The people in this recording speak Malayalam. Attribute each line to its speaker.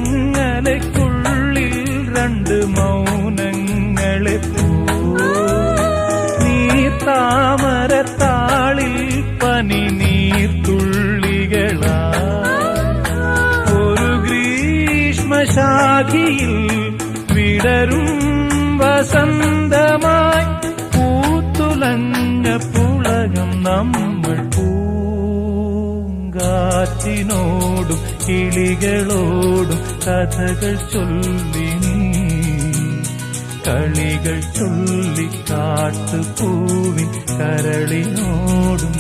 Speaker 1: ചങ്ങലയ്ക്കുള്ളിൽ രണ്ട് മൗനങ്ങളെ നീർത്താമരത്താളിൽ പനി നീർത്തുള്ളികളാ ഒരു ഗ്രീഷ്മശാഖിയിൽ വിടരും വസന്തമായി പൂത്തുലഞ്ഞ പുളകം നമ്മൾ പൂങ്കാറ്റിനോടും കിളികളോടും കഥകൾ ചൊല്ലി കളികൾ ചൊല്ലി കാട്ടുപൂവിൻ കരളിനോടും